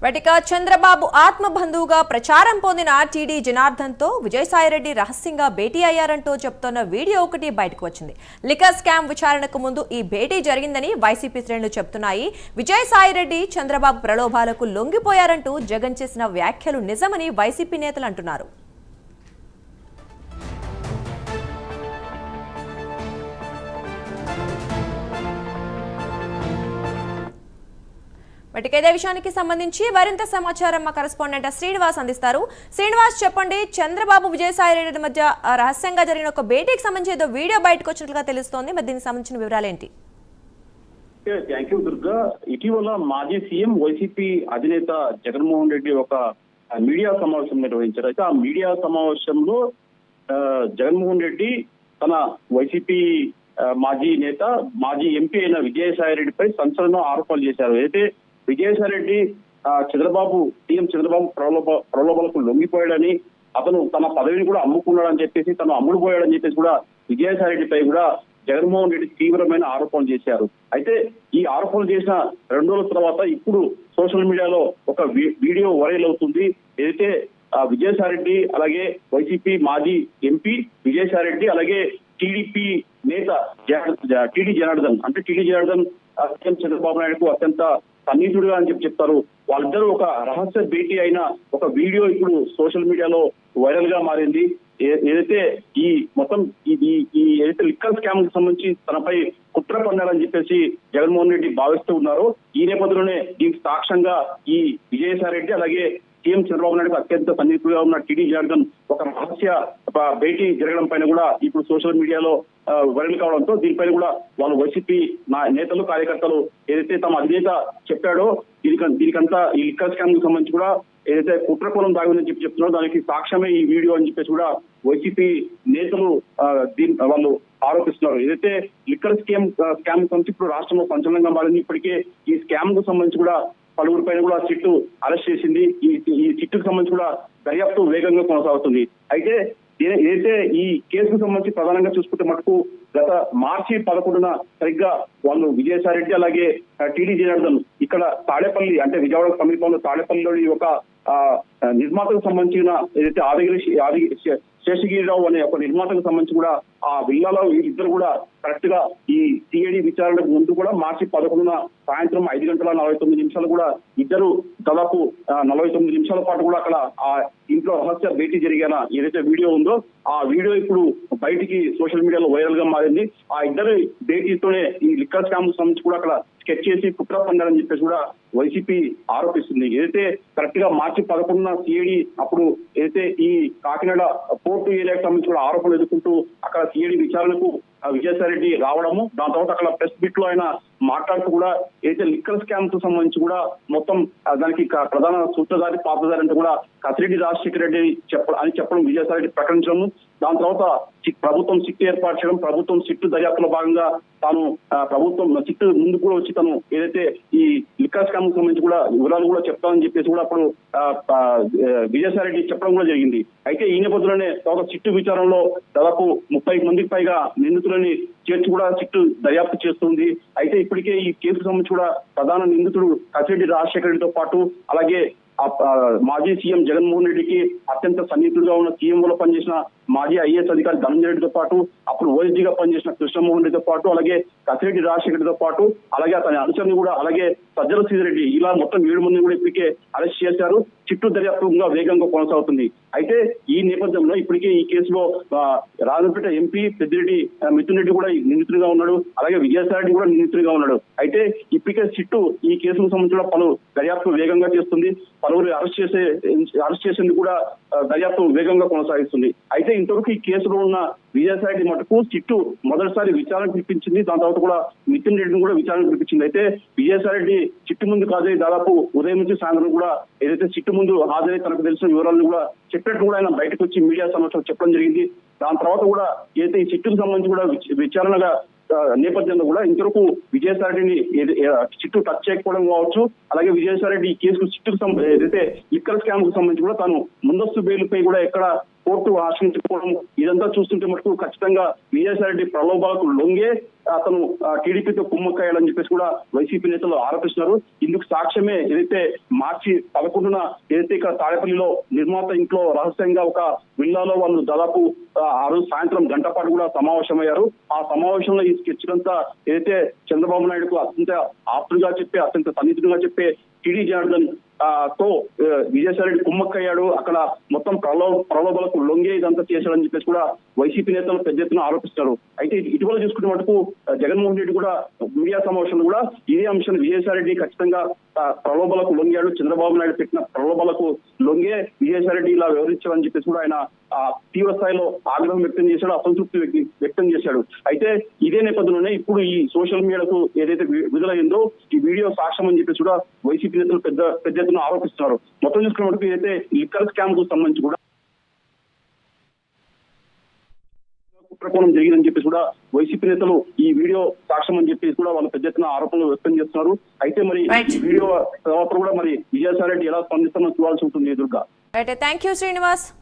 వటిక చంద్రబాబు ఆత్మబంధువుగా ప్రచారం పొందిన టీడీ జనార్దన్తో విజయసాయిరెడ్డి రహస్యంగా భేటీ అయ్యారంటూ చెప్తున్న వీడియో ఒకటి బయటకు వచ్చింది. లిక్కర్ స్కామ్ విచారణకు ముందు ఈ భేటీ జరిగిందని వైసీపీ శ్రేణులు చెప్తున్నాయి. విజయసాయిరెడ్డి చంద్రబాబు ప్రలోభాలకు లొంగిపోయారంటూ జగన్ చేసిన వ్యాఖ్యలు నిజమని వైసీపీ నేతలు అంటున్నారు. ఇదే విషయానికి సంబంధించి మరింత సమాచారం మా కరెస్పాండెంట్ శ్రీనివాస్ అందిస్తారు. శ్రీనివాస్, చెప్పండి, చంద్రబాబు విజయసాయిరెడ్డి మధ్య రహస్యంగా జరిగిన ఒక భేటీకి సంబంధించి ఏదో వీడియో బయటకు వచ్చినట్లుగా తెలుస్తోంది. మరి దీనికి సంబంధించిన వివరాలు ఏంటి? Thank you Durga. ఇటీవల మాజీ సీఎం వైసీపీ అధినేత జగన్మోహన్ రెడ్డి ఒక మీడియా సమావేశం నిర్వహించారు. అయితే ఆ మీడియా సమావేశంలో జగన్మోహన్ రెడ్డి తన వైసీపీ మాజీ నేత మాజీ ఎంపీ అయిన విజయసాయిరెడ్డిపై సంచలన ఆరోపణలు చేశారు. అయితే విజయసాయిరెడ్డి సీఎం చంద్రబాబు ప్రలోభాలకు లొంగిపోయాడని, అతను తన పదవిని కూడా అమ్ముకున్నాడని చెప్పేసి, తను అమ్ముడుపోయాడని చెప్పేసి కూడా విజయసాయిరెడ్డిపై కూడా జగన్మోహన్ రెడ్డి తీవ్రమైన ఆరోపణలు చేశారు. అయితే ఈ ఆరోపణలు చేసిన 2 రోజుల తర్వాత ఇప్పుడు సోషల్ మీడియాలో ఒక వీడియో వైరల్ అవుతుంది. ఏదైతే విజయసాయిరెడ్డి అలాగే వైసీపీ మాజీ ఎంపీ విజయసాయిరెడ్డి అలాగే టీడీపీ నేత టీడీ జనార్దన్ సీఎం చంద్రబాబు నాయుడుకు అత్యంత సన్నిహితుడుగా అని చెప్తారు. వాళ్ళిద్దరూ ఒక రహస్య భేటీ అయిన ఒక వీడియో ఇప్పుడు సోషల్ మీడియాలో వైరల్ గా మారింది. ఏదైతే ఈ మొత్తం ఏదైతే లిక్కర్ స్కామ్ కి సంబంధించి తనపై కుట్ర పన్నారని చెప్పేసి జగన్మోహన్ రెడ్డి భావిస్తూ ఉన్నారు. ఈ నేపథ్యంలోనే దీనికి సాక్ష్యంగా ఈ విజయసాయిరెడ్డి అలాగే సీఎం చంద్రబాబు నాయుడు అత్యంత సన్నిహితులుగా ఉన్న టీడీ జనార్దన్ ఒక రహస్య భేటీ జరగడం పైన కూడా ఇప్పుడు సోషల్ మీడియాలో వైరల్ కావడంతో దీనిపైన కూడా వాళ్ళు వైసీపీ నేతలు కార్యకర్తలు ఏదైతే తమ అధినేత చెప్పాడో దీనికంతా ఈ లిక్కర్ స్కామ్ కు సంబంధించి కూడా ఏదైతే కుట్రకోణం దాగిందని చెప్తున్నారో దానికి సాక్ష్యమే ఈ వీడియో అని చెప్పేసి కూడా వైసీపీ నేతలు వాళ్ళు ఆరోపిస్తున్నారు. ఏదైతే లిక్కర్ స్కామ్ సంబంధించి ఇప్పుడు రాష్ట్రంలో సంచలనంగా మారింది. ఇప్పటికే ఈ స్కామ్ కు సంబంధించి కూడా పలువురి పైన కూడా సిట్టు అరెస్ట్ చేసింది. ఈ సిట్టుకు సంబంధించి కూడా దర్యాప్తు వేగంగా కొనసాగుతుంది. అయితే ఏదైతే ఈ కేసుకు సంబంధించి ప్రధానంగా చూసుకుంటే మటుకు గత మార్చి 11న సరిగ్గా వాళ్ళు విజయసాయిరెడ్డి అలాగే టీడీ జనార్దన్ ఇక్కడ తాడేపల్లి అంటే విజయవాడ సమీపంలో తాడేపల్లిలోని ఒక నిర్మాతకు సంబంధించిన ఏదైతే శేషగిరిరావు అనే ఒక నిర్మాతకు సంబంధించి కూడా ఆ విల్లాలో ఇద్దరు కూడా కరెక్ట్ గా ఈ సిఐడి విచారణకు ముందు కూడా మార్చి 11న సాయంత్రం 5:49 కూడా ఇద్దరు దాదాపు 49 నిమిషాల పాటు కూడా అక్కడ ఆ ఇంట్లో రహస్య భేటీ జరిగిన ఏదైతే వీడియో ఉందో ఆ వీడియో ఇప్పుడు బయటికి సోషల్ మీడియాలో వైరల్ గా మారింది. ఆ ఇద్దరు భేటీతోనే ఈ లిక్కర్ స్కామ్ సంబంధించి కూడా అక్కడ స్కెచ్ చేసి కుట్ర పన్నారని చెప్పేసి కూడా వైసీపీ ఆరోపిస్తుంది. ఏదైతే కరెక్ట్ గా మార్చి 11న సిఐడి అప్పుడు ఏదైతే ఈ కాకినాడ పోర్టు ఏరియాకి సంబంధించి కూడా ఆరోపణలు ఎదుర్కొంటూ అక్కడ సిఐడి విచారణకు విజయసాయిరెడ్డి రావడము, దాని తర్వాత అక్కడ ప్రెస్ మీట్ లో ఆయన మాట్లాడుతూ కూడా ఏదైతే లిక్కర్ స్కామ్ కు సంబంధించి కూడా మొత్తం దానికి ప్రధాన సూత్రధారి పాత్రధారి అంటే కూడా కసిరెడ్డి రాజశేఖర రెడ్డి అని చెప్పడం విజయసాయిరెడ్డి ప్రకటించడం, దాని తర్వాత ప్రభుత్వం సిట్టు ఏర్పాటు చేయడం, ప్రభుత్వం సిట్టు దర్యాప్తులో భాగంగా తాను ప్రభుత్వం సిట్టు ముందు కూడా వచ్చి తను ఏదైతే ఈ లిక్కర్ స్కామ్ కు సంబంధించి కూడా వివరాలు కూడా చెప్తామని చెప్పేసి కూడా అప్పుడు విజయసాయిరెడ్డి చెప్పడం కూడా జరిగింది. అయితే ఈ నేపథ్యంలోనే తర్వాత సిట్టు విచారణలో దాదాపు 30 మందికి పైగా నిందితులని చేర్చి కూడా సిట్టు దర్యాప్తు చేస్తుంది. అయితే ఇప్పటికే ఈ కేసుకు సంబంధించి కూడా ప్రధాన నిందితుడు కసిరెడ్డి రాజశేఖర రెడ్డితో పాటు అలాగే మాజీ సీఎం జగన్మోహన్ రెడ్డికి అత్యంత సన్నిహితులుగా ఉన్న సీఎంలో పనిచేసిన మాజీ ఐఏఎస్ అధికారి ధనంజయ రెడ్డితో పాటు అప్పుడు ఓఎస్డీగా పనిచేసిన కృష్ణమోహన్ రెడ్డితో పాటు అలాగే కసిరెడ్డి రాజశేఖర రెడ్డితో పాటు అలాగే అతని అనుచరుని కూడా అలాగే సజ్జల శ్రీధర్రెడ్డి ఇలా మొత్తం 7 మందిని కూడా ఇప్పటికే అరెస్ట్ చేశారు. చిట్టు దర్యాప్తుగా వేగంగా కొనసాగుతుంది. అయితే ఈ నేపథ్యంలో ఇప్పటికే ఈ కేసులో రాజంపేట ఎంపీ పెద్దిరెడ్డి మిథున్ రెడ్డి కూడా నిందితుడిగా ఉన్నాడు, అలాగే విజయసాయిరెడ్డి కూడా నిందితుడిగా ఉన్నాడు. అయితే ఇప్పటికే చిట్టు ఈ కేసుకు సంబంధించిన పలు దర్యాప్తు వేగంగా చేస్తుంది. పలువురు అరెస్ట్ చేసేందుకు కూడా దర్యాప్తు వేగంగా కొనసాగిస్తుంది. అయితే ఇంతవరకు ఈ కేసులో ఉన్న విజయసాయిరెడ్డి మటుకు చిట్టు మొదటిసారి విచారణ పిలిపించింది. దాని తర్వాత కూడా మిథున్ రెడ్డిని కూడా విచారణ పిలిపించింది. అయితే విజయసాయిరెడ్డి చిట్టు ముందు హాజరై దాదాపు ఉదయం నుంచి సాయంత్రం కూడా ఏదైతే చిట్టు ముందు హాజరై తనకు తెలిసిన వివరాలను కూడా చెప్పినట్టు కూడా ఆయన బయటకు వచ్చి మీడియా సమావేశంలో చెప్పడం జరిగింది. దాని తర్వాత కూడా ఏదైతే ఈ చిట్టుకు సంబంధించి కూడా విచారణగా నేపథ్యంలో కూడా ఇంతవరకు విజయసాయిరెడ్డిని చిట్టు టచ్ చేయకపోవడం కావచ్చు, అలాగే విజయసాయిరెడ్డి ఈ కేసుకు చిట్టుకు ఏదైతే లిక్కర్ స్కామ్ కు సంబంధించి కూడా తాను ముందస్తు బెయిల్పై కూడా ఎక్కడ కోర్టు ఆశ్రయించుకోవడం ఇదంతా చూస్తుంటే మటుకు ఖచ్చితంగా విజయసాయిరెడ్డి ప్రలోభాలకు లొంగే అతను టీడీపీతో కుమ్మక్కయ్యాడని చెప్పేసి కూడా వైసీపీ నేతలు ఆరోపిస్తున్నారు. ఇందుకు సాక్ష్యమే ఏదైతే మార్చి 11న ఏదైతే ఇక్కడ తాడేపల్లిలో నిర్మాత ఇంట్లో రహస్యంగా ఒక విల్లాలో వాళ్ళు దాదాపు ఆ రోజు సాయంత్రం గంట పాటు కూడా సమావేశమయ్యారు. ఆ సమావేశంలో ఈ స్కెచ్ అంతా ఏదైతే చంద్రబాబు నాయుడుకు అత్యంత ఆప్తులుగా చెప్పే అత్యంత సన్నిహితులుగా చెప్పే టీడీ జనార్దన్ తో విజయసాయిరెడ్డి కుమ్మక్కయ్యాడు, అక్కడ మొత్తం ప్రలోభాలకు లొంగే ఇదంతా చేశాడని చెప్పేసి కూడా వైసీపీ నేతలు పెద్ద ఎత్తున ఆరోపిస్తారు. అయితే ఇటీవల చూసుకునే మటుకు జగన్మోహన్ రెడ్డి కూడా మీడియా సమావేశంలో కూడా ఇదే అంశాన్ని విజయసాయిరెడ్డి ఖచ్చితంగా ప్రలోభాలకు లొంగాడు, చంద్రబాబు నాయుడు పెట్టిన ప్రలోభాలకు లొంగే విజయసాయిరెడ్డి ఇలా వివరించాడని చెప్పేసి కూడా ఆయన తీవ్ర స్థాయిలో ఆగ్రహం వ్యక్తం చేశాడు, అసంతృప్తి వ్యక్తం చేశాడు. అయితే ఇదే నేపథ్యంలోనే ఇప్పుడు ఈ సోషల్ మీడియాకు ఏదైతే విడుదలైందో ఈ వీడియో సాక్ష్యం అని చెప్పేసి కూడా వైసీపీ నేతలు పెద్ద ఎత్తున ఆరోపిస్తున్నారు. మొత్తం చూసుకునే వరకు ఏదైతే లిక్కర్ స్కామ్ కు సంబంధించి కూడా కుట్రకోణం జరిగిందని చెప్పేసి కూడా వైసీపీ నేతలు ఈ వీడియో సాక్ష్యం అని చెప్పేసి కూడా వాళ్ళు పెద్ద ఎత్తున ఆరోపణలు వ్యక్తం చేస్తున్నారు. అయితే మరి ఈ వీడియో తర్వాత కూడా మరి విజయసాయిరెడ్డి ఎలా స్పందిస్తారో చూడాల్సి ఉంటుంది ఎదురుగా. Thank you Srinivas.